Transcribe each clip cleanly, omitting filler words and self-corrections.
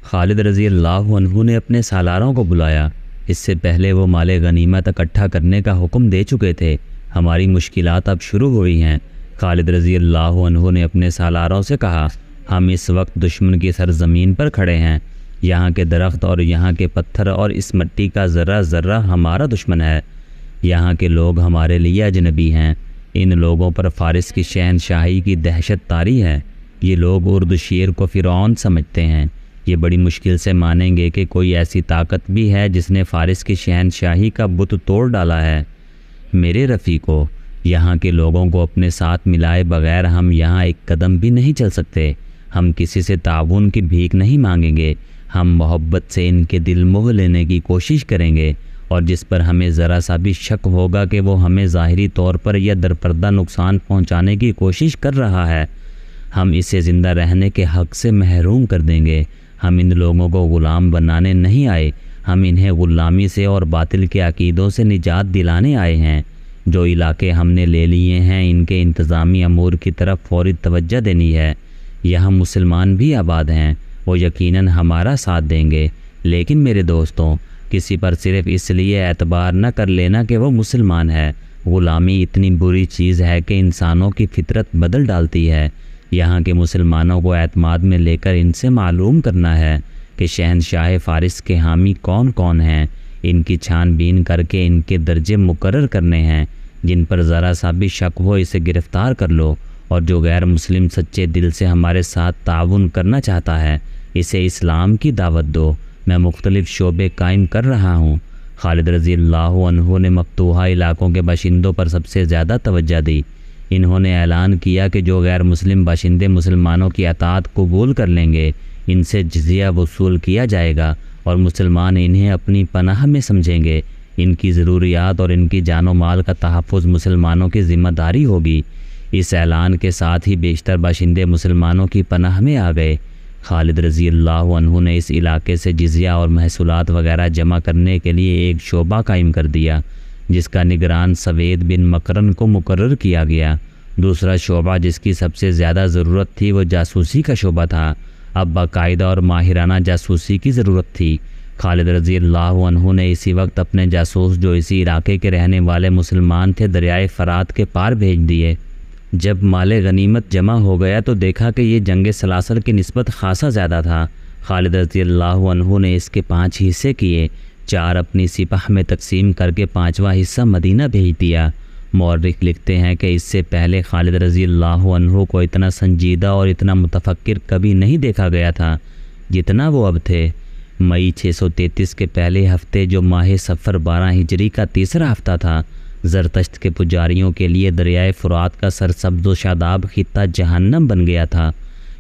خالد رضی اللہ عنہ نے اپنے سالاروں کو بلایا۔ اس سے پہلے وہ مال غنیمت اکٹھا کرنے کا حکم دے چکے تھے۔ ہماری مشکلات اب شروع ہوئی ہیں۔ خالد رضی اللہ عنہ نے اپنے سالاروں سے کہا، ہم اس وقت دشمن کی سرزمین پر کھڑے ہیں۔ یہاں کے درخت اور یہاں کے پتھر اور اس مٹی کا ذرہ ذرہ ہمارا دشمن ہے۔ یہاں کے لوگ ہمارے لیے اجنبی ہیں۔ ان لوگوں پر فارس کی شہنشاہی کی دہشت طاری ہے۔ یہ لوگ اردشیر کو فرعون سمجھتے ہیں۔ یہ بڑی مشکل سے مانیں گے کہ کوئی ایسی طاقت بھی ہے جس نے فارس کی شہنشاہی کا بت توڑ ڈالا ہے۔ میرے رفیقو، یہاں کے لوگوں کو اپنے ساتھ ملائے بغیر ہم یہاں ایک قدم بھی نہیں چل سکتے۔ ہم کسی سے تعاون کی بھیک نہیں مانگیں گے۔ ہم محبت سے ان کے دل موہ لینے کی کوشش کریں گے، اور جس پر ہمیں ذرا سا بھی شک ہوگا کہ وہ ہمیں ظاہری طور پر یا درپردہ نقصان پہنچانے کی کوشش کر رہا ہے، ہم اسے زندہ رہنے کے حق سے محروم کر دیں گے۔ ہم ان لوگوں کو غلام بنانے نہیں آئے، ہم انہیں غلامی سے اور باطل کے عقیدوں سے نجات دلانے آئے ہیں۔ جو علاقے ہم نے لے لیے ہیں ان کے انتظامی امور کی طرف فوری توجہ دینی ہے۔ یہاں مسلمان بھی آباد ہیں، وہ یقیناً ہمارا ساتھ دیں گے، لیکن میرے دوستوں، کسی پر صرف اس لیے اعتبار نہ کر لینا کہ وہ مسلمان ہے۔ غلامی اتنی بری چیز ہے کہ انسانوں کی فطرت بدل ڈالتی ہے۔ یہاں کے مسلمانوں کو اعتماد میں لے کر ان سے معلوم کرنا ہے کہ شہنشاہ فارس کے حامی کون کون ہیں۔ ان کی چھان بین کر کے ان کے درجے مقرر کرنے ہیں۔ جن پر ذرا سا بھی شک ہو اسے گرفتار کر لو، اور جو غیر مسلم سچے دل سے ہمارے ساتھ تعاون کرنا چاہتا ہے اسے اسلام کی دعوت دو۔ میں مختلف شعبے قائم کر رہا ہوں۔ خالد رضی اللہ عنہ نے مفتوحہ علاقوں کے باشندوں پر سب سے زیادہ توجہ دی۔ انہوں نے اعلان کیا کہ جو غیر مسلم باشندے مسلمانوں کی اطاعت قبول کر لیں گے ان سے جزیہ وصول کیا جائے گا، اور مسلمان انہیں اپنی پناہ میں سمجھیں گے۔ ان کی ضروریات اور ان کی جان و مال کا تحفظ مسلمانوں کی ذمہ داری ہوگی۔ اس اعلان کے ساتھ ہی بیشتر باشندے مسلمانوں کی پناہ میں آ گئے۔ خالد رضی اللہ عنہ نے اس علاقے سے جزیہ اور محصولات وغیرہ جمع کرنے کے لیے ایک شعبہ قائم کر دیا، جس کا نگران سوید بن مکرن کو مقرر کیا گیا۔ دوسرا شعبہ جس کی سب سے زیادہ ضرورت تھی وہ جاسوسی کا شعبہ تھا۔ اب باقاعدہ اور ماہرانہ جاسوسی کی ضرورت تھی۔ خالد رضی اللہ عنہ نے اسی وقت اپنے جاسوس جو اسی علاقے کے رہنے والے مسلمان تھے دریائے فرات کے پار بھیج دیے۔ جب مال غنیمت جمع ہو گیا تو دیکھا کہ یہ جنگ سلاسل کی نسبت خاصا زیادہ تھا۔ خالد رضی اللہ عنہ نے اس کے 5 حصے کیے، 4 اپنی سپاہ میں تقسیم کر کے 5واں حصہ مدینہ بھیج دیا۔ مورخ لکھتے ہیں کہ اس سے پہلے خالد رضی اللہ عنہ کو اتنا سنجیدہ اور اتنا متفکر کبھی نہیں دیکھا گیا تھا جتنا وہ اب تھے۔ مئی 633 کے پہلے ہفتے جو ماہ صفر 12 ہجری کا تیسرا ہفتہ تھا، زرتشت کے پجاریوں کے لیے دریائے فرات کا سرسبز و شاداب خطہ جہنم بن گیا تھا۔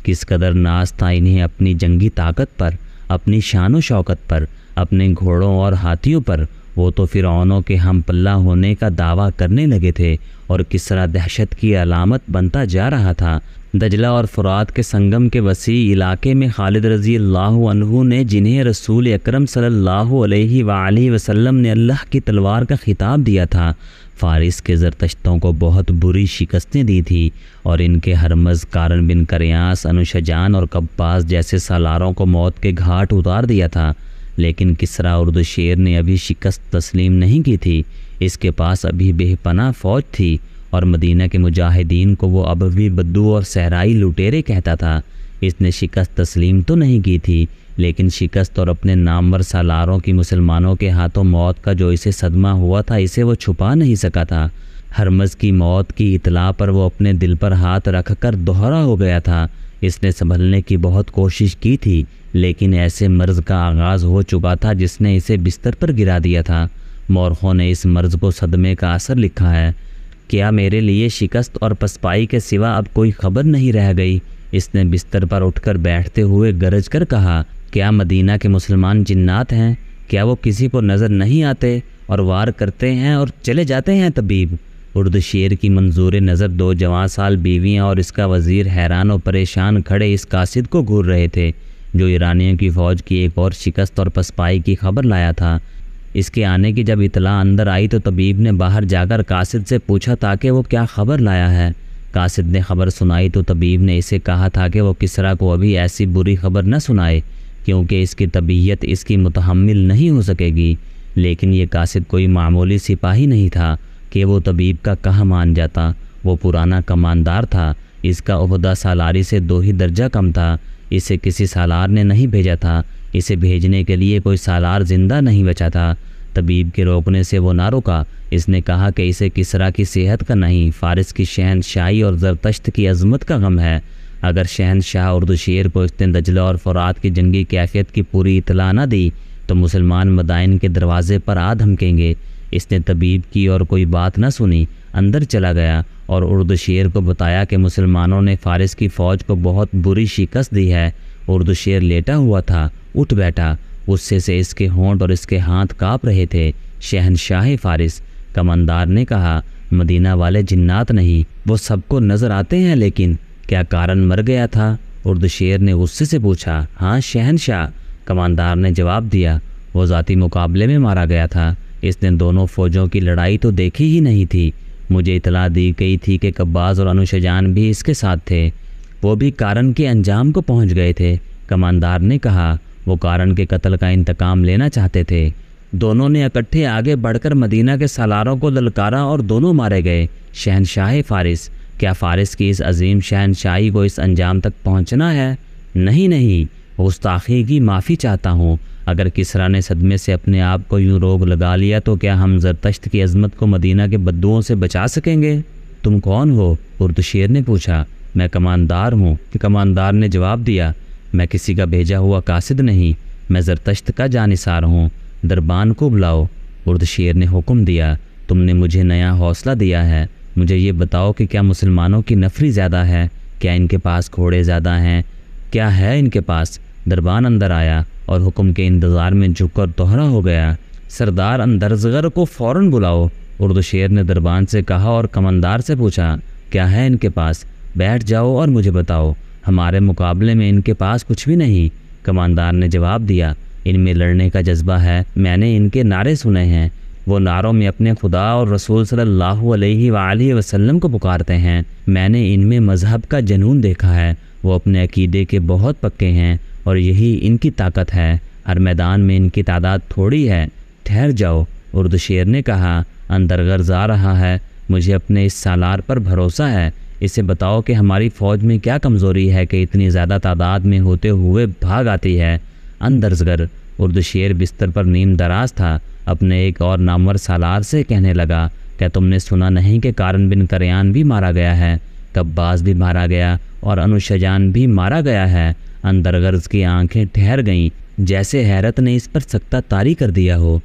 کس قدر ناز تھا انہیں اپنی جنگی طاقت پر، اپنی شان و شوکت پر، اپنے گھوڑوں اور ہاتھیوں پر۔ وہ تو فرعونوں کے ہم پلہ ہونے کا دعویٰ کرنے لگے تھے، اور کسرا دہشت کی علامت بنتا جا رہا تھا۔ دجلہ اور فرات کے سنگم کے وسیع علاقے میں خالد رضی اللہ عنہ نے، جنہیں رسول اکرم صلی اللہ علیہ وآلہ وسلم نے اللہ کی تلوار کا خطاب دیا تھا، فارس کے زرتشتوں کو بہت بری شکستیں دی تھی، اور ان کے ہرمز کارن بن کریاس، انوشجان اور کباس جیسے سالاروں کو موت کے گھاٹ اتار دیا تھا۔ لیکن کسرا اردشیر نے ابھی شکست تسلیم نہیں کی تھی۔ اس کے پاس ابھی بے پناہ فوج تھی، اور مدینہ کے مجاہدین کو وہ اب بھی بدو اور صحرائی لٹیرے کہتا تھا۔ اس نے شکست تسلیم تو نہیں کی تھی، لیکن شکست اور اپنے نامور سالاروں کی مسلمانوں کے ہاتھوں موت کا جو اسے صدمہ ہوا تھا اسے وہ چھپا نہیں سکا تھا۔ ہرمز کی موت کی اطلاع پر وہ اپنے دل پر ہاتھ رکھ کر دوہرا ہو گیا تھا۔ اس نے سنبھلنے کی بہت کوشش کی تھی، لیکن ایسے مرض کا آغاز ہو چکا تھا جس نے اسے بستر پر گرا دیا تھا۔ مورخوں نے اس مرض کو صدمے کا اثر لکھا ہے۔ کیا میرے لیے شکست اور پسپائی کے سوا اب کوئی خبر نہیں رہ گئی؟ اس نے بستر پر اٹھ کر بیٹھتے ہوئے گرج کر کہا، کیا مدینہ کے مسلمان جنات ہیں؟ کیا وہ کسی کو نظر نہیں آتے اور وار کرتے ہیں اور چلے جاتے ہیں؟ طبیب اردشیر کی منظور نظر 2 جوان سال بیویاں اور اس کا وزیر حیران و پریشان کھڑے اس قاصد کو گھور رہے تھے جو ایرانیوں کی فوج کی ایک اور شکست اور پسپائی کی خبر لایا تھا۔ اس کے آنے کی جب اطلاع اندر آئی تو طبیب نے باہر جا کر قاصد سے پوچھا تھا کہ وہ کیا خبر لایا ہے۔ قاصد نے خبر سنائی تو طبیب نے اسے کہا تھا کہ وہ کسرا کو ابھی ایسی بری خبر نہ سنائے۔ کیونکہ اس کی طبیعت اس کی متحمل نہیں ہو سکے گی۔ لیکن یہ قاصد کوئی معمولی سپاہی نہیں تھا کہ وہ طبیب کا کہا مان جاتا۔ وہ پرانا کماندار تھا۔ اس کا عہدہ سالاری سے 2 ہی درجہ کم تھا۔ اسے کسی سالار نے نہیں بھیجا تھا۔ اسے بھیجنے کے لیے کوئی سالار زندہ نہیں بچا تھا۔ طبیب کے روکنے سے وہ نہ رکا۔ اس نے کہا کہ اسے کسریٰ کی صحت کا نہیں، فارس کی شہنشاہی اور زرتشت کی عظمت کا غم ہے۔ اگر شہنشاہ اردشیر کو اس نے دجلہ اور فرات کی جنگی کیفیت کی پوری اطلاع نہ دی تو مسلمان مدائن کے دروازے پر آ دھمکیں گے۔ اس نے طبیب کی اور کوئی بات نہ سنی، اندر چلا گیا اور اردشیر کو بتایا کہ مسلمانوں نے فارس کی فوج کو بہت بری شکست دی ہے۔ اردشیر لیٹا ہوا تھا، اٹھ بیٹھا۔ غصے سے اس کے ہونٹ اور اس کے ہاتھ کانپ رہے تھے۔ شہنشاہ فارس، کماندار نے کہا، مدینہ والے جنات نہیں، وہ سب کو نظر آتے ہیں، لیکن کیا کارن مر گیا تھا؟ اردشیر نے غصے سے پوچھا۔ ہاں شہنشاہ، کماندار نے جواب دیا، وہ ذاتی مقابلے میں مارا گیا تھا۔ اس نے دونوں فوجوں کی لڑائی تو دیکھی ہی نہیں تھی۔ مجھے اطلاع دی گئی تھی کہ قباز اور انوشجان بھی اس کے ساتھ تھے، وہ بھی کارن کے انجام کو پہنچ گئے تھے۔ کماندار نے کہا، وہ کارن کے قتل کا انتقام لینا چاہتے تھے۔ دونوں نے اکٹھے آگے بڑھ کر مدینہ کے سالاروں کو للکارا اور دونوں مارے گئے۔ شہنشاہ فارس، کیا فارس کی اس عظیم شہنشاہی کو اس انجام تک پہنچنا ہے؟ نہیں، گستاخی کی معافی چاہتا ہوں۔ اگر کسریٰ نے صدمے سے اپنے آپ کو یوں روگ لگا لیا تو کیا ہم زرتشت کی عظمت کو مدینہ کے بدوؤں سے بچا سکیں گے؟ تم کون ہو؟ اردشیر نے پوچھا۔ میں کماندار ہوں، کماندار نے جواب دیا۔ میں کسی کا بھیجا ہوا قاصد نہیں، میں زرتشت کا جانثار ہوں۔ دربان کو بلاؤ، اردشیر نے حکم دیا۔ تم نے مجھے نیا حوصلہ دیا ہے۔ مجھے یہ بتاؤ کہ کیا مسلمانوں کی نفری زیادہ ہے؟ کیا ان کے پاس گھوڑے زیادہ ہیں؟ کیا ہے ان کے پاس؟ دربان اندر آیا اور حکم کے انتظار میں جھک کر دوہرا ہو گیا۔ سردار اندرزغر کو فوراً بلاؤ، اردشیر نے دربان سے کہا اور کماندار سے پوچھا، کیا ہے ان کے پاس؟ بیٹھ جاؤ اور مجھے بتاؤ۔ ہمارے مقابلے میں ان کے پاس کچھ بھی نہیں، کماندار نے جواب دیا۔ ان میں لڑنے کا جذبہ ہے، میں نے ان کے نعرے سنے ہیں۔ وہ نعروں میں اپنے خدا اور رسول صلی اللہ علیہ وآلہ وسلم کو پکارتے ہیں۔ میں نے ان میں مذہب کا جنون دیکھا ہے۔ وہ اپنے عقیدے کے بہت پکے ہیں اور یہی ان کی طاقت ہے۔ ہر میدان میں ان کی تعداد تھوڑی ہے۔ ٹھہر جاؤ، اردشیر نے کہا، اندرغرض آ رہا ہے۔ مجھے اپنے اس سالار پر بھروسہ ہے۔ اسے بتاؤ کہ ہماری فوج میں کیا کمزوری ہے کہ اتنی زیادہ تعداد میں ہوتے ہوئے بھاگ آتی ہے۔ اندرزغر، اردشیر بستر پر نیم دراز تھا، اپنے ایک اور نامور سالار سے کہنے لگا، کیا تم نے سنا نہیں کہ کارن بن کریان بھی مارا گیا ہے؟ قباز بھی مارا گیا اور انوشجان بھی مارا گیا ہے۔ اندرغرض کی آنکھیں ٹھہر گئیں، جیسے حیرت نے اس پر سکتہ طاری کر دیا ہو۔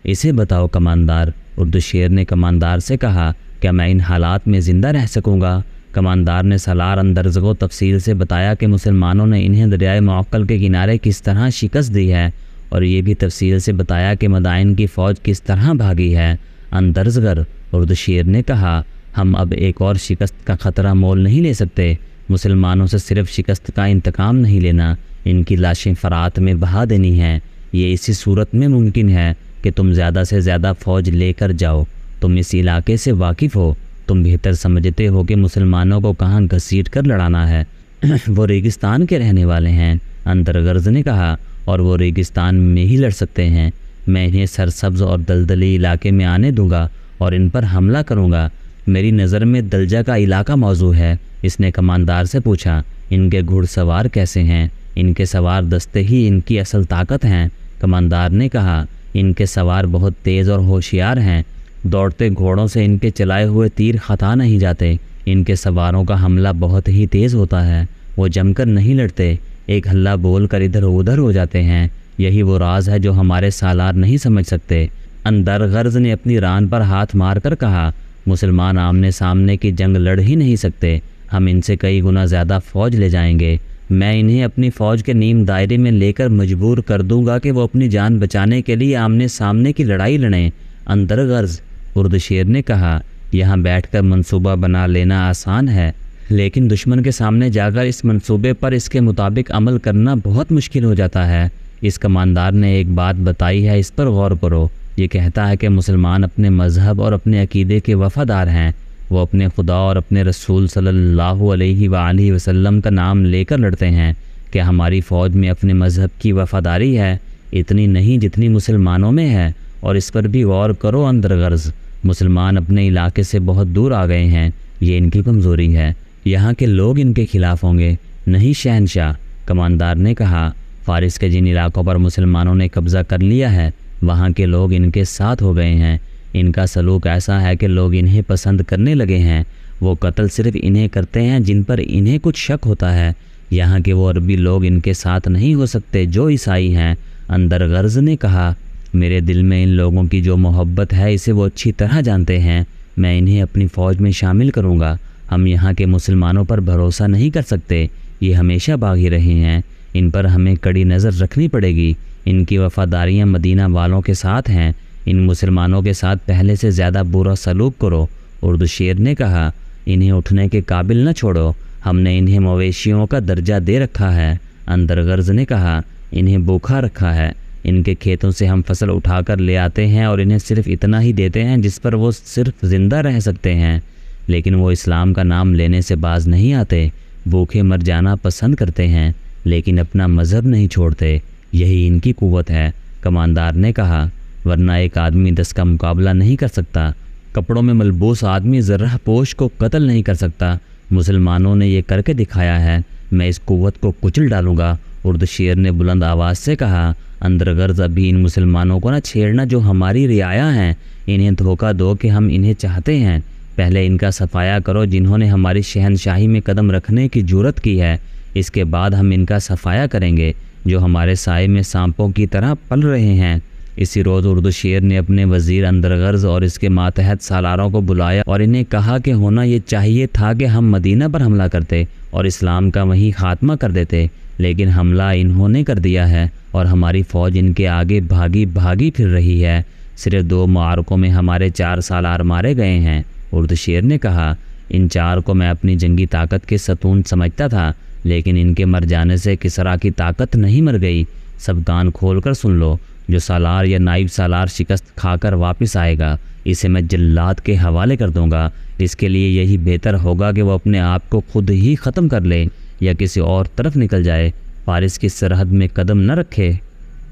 اسے بتاؤ کماندار، اردشیر نے کماندار سے کہا، کیا میں ان حالات میں زندہ رہ سکوں گا؟ کماندار نے سالار اندرزغ کو تفصیل سے بتایا کہ مسلمانوں نے انہیں دریائے معقل کے کنارے کس طرح شکست دی ہے، اور یہ بھی تفصیل سے بتایا کہ مدائن کی فوج کس طرح بھاگی ہے۔ اندرزغر، اردشیر نے کہا، ہم اب ایک اور شکست کا خطرہ مول نہیں لے سکتے۔ مسلمانوں سے صرف شکست کا انتقام نہیں لینا، ان کی لاشیں فرات میں بہا دینی ہیں۔ یہ اسی صورت میں ممکن ہے کہ تم زیادہ سے زیادہ فوج لے کر جاؤ۔ تم اس علاقے سے واقف ہو، تم بہتر سمجھتے ہو کہ مسلمانوں کو کہاں گھسیٹ کر لڑانا ہے۔ وہ ریگستان کے رہنے والے ہیں، اندرغرض نے کہا، اور وہ ریگستان میں ہی لڑ سکتے ہیں۔ میں انہیں سرسبز اور دلدلی علاقے میں آنے دوں گا اور ان پر حملہ کروں گا۔ میری نظر میں دلجا کا علاقہ موضوع ہے۔ اس نے کماندار سے پوچھا، ان کے گھڑ سوار کیسے ہیں؟ ان کے سوار دستے ہی ان کی اصل طاقت ہیں۔ کماندار نے کہا، ان کے سوار بہت تیز اور ہوشیار ہیں۔ دوڑتے گھوڑوں سے ان کے چلائے ہوئے تیر خطا نہیں جاتے۔ ان کے سواروں کا حملہ بہت ہی تیز ہوتا ہے، وہ جم کر نہیں لڑتے، ایک ہلہ بول کر ادھر ادھر ہو جاتے ہیں۔ یہی وہ راز ہے جو ہمارے سالار نہیں سمجھ سکتے۔ اندرغرض نے اپنی ران پر ہاتھ مار کر کہا، مسلمان آمنے سامنے کی جنگ لڑ ہی نہیں سکتے، ہم ان سے کئی گنا زیادہ فوج لے جائیں گے۔ میں انہیں اپنی فوج کے نیم دائرے میں لے کر مجبور کر دوں گا کہ وہ اپنی جان بچانے کے لیے آمنے سامنے کی لڑائی لڑیں۔ اندرغرض، اردشیر نے کہا، یہاں بیٹھ کر منصوبہ بنا لینا آسان ہے، لیکن دشمن کے سامنے جا کر اس منصوبے پر اس کے مطابق عمل کرنا بہت مشکل ہو جاتا ہے۔ اس کماندار نے ایک بات بتائی ہے، اس پر غور کرو۔ یہ کہتا ہے کہ مسلمان اپنے مذہب اور اپنے عقیدے کے وفادار ہیں، وہ اپنے خدا اور اپنے رسول صلی اللہ علیہ وآلہ وسلم کا نام لے کر لڑتے ہیں، کہ ہماری فوج میں اپنے مذہب کی وفاداری ہے، اتنی نہیں جتنی مسلمانوں میں ہے، اور اس پر بھی غور کرو اندرغرض مسلمان اپنے علاقے سے بہت دور آ گئے ہیں، یہ ان کی کمزوری ہے، یہاں کے لوگ ان کے خلاف ہوں گے، نہیں شہنشاہ۔ کماندار نے کہا، فارس کے جن علاقوں پر مسلمانوں نے قبضہ کر لیا ہے وہاں کے لوگ ان کے ساتھ ہو گئے ہیں، ان کا سلوک ایسا ہے کہ لوگ انہیں پسند کرنے لگے ہیں، وہ قتل صرف انہیں کرتے ہیں جن پر انہیں کچھ شک ہوتا ہے، یہاں کے وہ عربی لوگ ان کے ساتھ نہیں ہو سکتے جو عیسائی ہیں۔ اندرغرض نے کہا، میرے دل میں ان لوگوں کی جو محبت ہے اسے وہ اچھی طرح جانتے ہیں، میں انہیں اپنی فوج میں شامل کروں گا، ہم یہاں کے مسلمانوں پر بھروسہ نہیں کر سکتے، یہ ہمیشہ باغی رہے ہیں، ان پر ہمیں کڑی نظر رکھنی پڑے گی، ان کی وفاداریاں مدینہ والوں کے ساتھ ہیں، ان مسلمانوں کے ساتھ پہلے سے زیادہ برا سلوک کرو۔ اردو شیر نے کہا، انہیں اٹھنے کے قابل نہ چھوڑو، ہم نے انہیں مویشیوں کا درجہ دے رکھا ہے۔ اندرغرض نے کہا، انہیں بھوکھا رکھا ہے، ان کے کھیتوں سے ہم فصل اٹھا کر لے آتے ہیں اور انہیں صرف اتنا ہی دیتے ہیں جس پر وہ صرف زندہ رہ سکتے ہیں، لیکن وہ اسلام کا نام لینے سے باز نہیں آتے، بھوکے مر جانا پسند کرتے ہیں لیکن اپنا مذہب نہیں چھوڑتے، یہی ان کی قوت ہے۔ کماندار نے کہا، ورنہ ایک آدمی 10 کا مقابلہ نہیں کر سکتا، کپڑوں میں ملبوس آدمی ذرہ پوش کو قتل نہیں کر سکتا، مسلمانوں نے یہ کر کے دکھایا ہے، میں اس قوت کو کچل ڈالوں گا۔ اردو شیر نے بلند آواز سے کہا، اندرغرض ابھی ان مسلمانوں کو نہ چھیڑنا جو ہماری رعایا ہیں، انہیں دھوکہ دو کہ ہم انہیں چاہتے ہیں، پہلے ان کا صفایا کرو جنہوں نے ہماری شہنشاہی میں قدم رکھنے کی جرت کی ہے، اس کے بعد ہم ان کا صفایا کریں گے جو ہمارے سائے میں سانپوں کی طرح پل رہے ہیں۔ اسی روز اردو شیر نے اپنے وزیر اندرغرض اور اس کے ماتحت سالاروں کو بلایا اور انہیں کہا کہ ہونا یہ چاہیے تھا کہ ہم مدینہ پر حملہ کرتے اور اسلام کا وہیں خاتمہ کر دیتے، لیکن حملہ انہوں نے کر دیا ہے اور ہماری فوج ان کے آگے بھاگی پھر رہی ہے، صرف 2 معرکوں میں ہمارے 4 سالار مارے گئے ہیں۔ اردو شیر نے کہا، ان 4 کو میں اپنی جنگی طاقت کے ستون سمجھتا تھا، لیکن ان کے مر جانے سے کسریٰ کی طاقت نہیں مر گئی، سب کان کھول کر سن لو، جو سالار یا نائب سالار شکست کھا کر واپس آئے گا اسے میں جلاد کے حوالے کر دوں گا، اس کے لیے یہی بہتر ہوگا کہ وہ اپنے آپ کو خود ہی ختم کر لے یا کسی اور طرف نکل جائے، فارس کی سرحد میں قدم نہ رکھے۔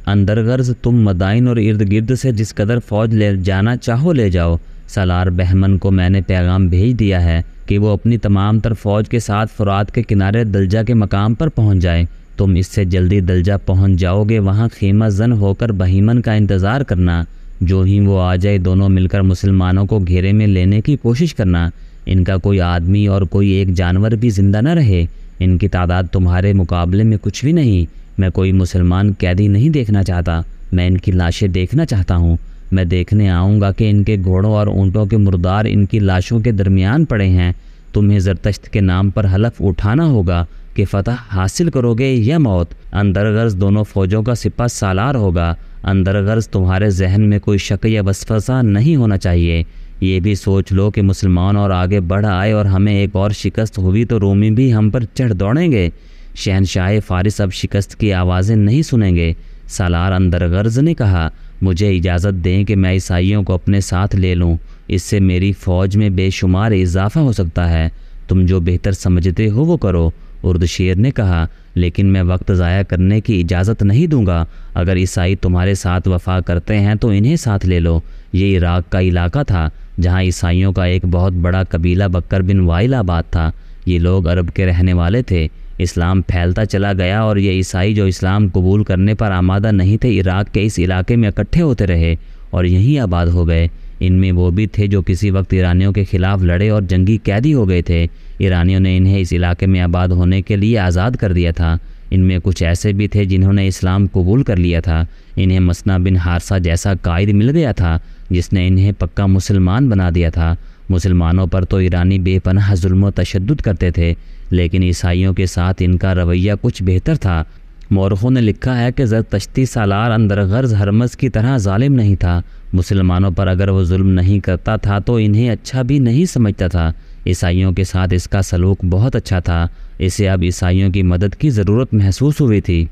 اندرغرض تم مدائن اور ارد گرد سے جس قدر فوج لے جانا چاہو لے جاؤ، سالار بہمن کو میں نے پیغام بھیج دیا ہے کہ وہ اپنی تمام تر فوج کے ساتھ فرات کے کنارے دلجہ کے مقام پر پہنچ جائے، تم اس سے جلدی دلجہ پہنچ جاؤ گے وہاں خیمہ زن ہو کر بہیمن کا انتظار کرنا، جو ہی وہ آ جائے دونوں مل کر مسلمانوں کو گھیرے میں لینے کی کوشش کرنا، ان کا کوئی آدمی اور کوئی ایک جانور بھی زندہ نہ رہے، ان کی تعداد تمہارے مقابلے میں کچھ بھی نہیں، میں کوئی مسلمان قیدی نہیں دیکھنا چاہتا، میں ان کی لاشیں دیکھنا چاہتا ہوں، میں دیکھنے آؤں گا کہ ان کے گھوڑوں اور اونٹوں کے مردار ان کی لاشوں کے درمیان پڑے ہیں، تمہیں زرتشت کے نام پر حلف اٹھانا ہوگا کہ فتح حاصل کرو گے یا موت۔ اندرغرض دونوں فوجوں کا سپہ سالار ہوگا، اندرغرض تمہارے ذہن میں کوئی شک یا وسوسہ نہیں ہونا چاہیے، یہ بھی سوچ لو کہ مسلمان اور آگے بڑھ آئے اور ہمیں ایک اور شکست ہوئی تو رومی بھی ہم پر چڑھ دوڑیں گے، شہنشاہ فارس اب شکست کی آوازیں نہیں سنیں گے۔ سالار اندرغرض نے کہا، مجھے اجازت دیں کہ میں عیسائیوں کو اپنے ساتھ لے لوں، اس سے میری فوج میں بے شمار اضافہ ہو سکتا ہے، تم جو بہتر سمجھتے ہو وہ کرو۔ اردو شیر نے کہا، لیکن میں وقت ضائع کرنے کی اجازت نہیں دوں گا، اگر عیسائی تمہارے ساتھ وفا کرتے ہیں تو انہیں ساتھ لے لو، یہ عراق کا علاقہ تھا جہاں عیسائیوں کا ایک بہت بڑا قبیلہ بکر بن وائل آباد تھا، یہ لوگ عرب کے رہنے والے تھے، اسلام پھیلتا چلا گیا اور یہ عیسائی جو اسلام قبول کرنے پر آمادہ نہیں تھے عراق کے اس علاقے میں اکٹھے ہوتے رہے اور یہیں آباد ہو گئے، ان میں وہ بھی تھے جو کسی وقت ایرانیوں کے خلاف لڑے اور جنگی قیدی ہو گئے تھے، ایرانیوں نے انہیں اس علاقے میں آباد ہونے کے لیے آزاد کر دیا تھا، ان میں کچھ ایسے بھی تھے جنہوں نے اسلام قبول کر لیا تھا، انہیں مسنا بن حارثہ جیسا قائد مل گیا تھا جس نے انہیں پکا مسلمان بنا دیا تھا، مسلمانوں پر تو ایرانی بے پناہ ظلم و تشدد کرتے تھے لیکن عیسائیوں کے ساتھ ان کا رویہ کچھ بہتر تھا، مورخوں نے لکھا ہے کہ زرتشتی سالار اندرغرض ہرمز کی طرح ظالم نہیں تھا، مسلمانوں پر اگر وہ ظلم نہیں کرتا تھا تو انہیں اچھا بھی نہیں سمجھتا تھا، عیسائیوں کے ساتھ اس کا سلوک بہت اچھا تھا، اسے اب عیسائیوں کی مدد کی ضرورت محسوس ہوئی تھی۔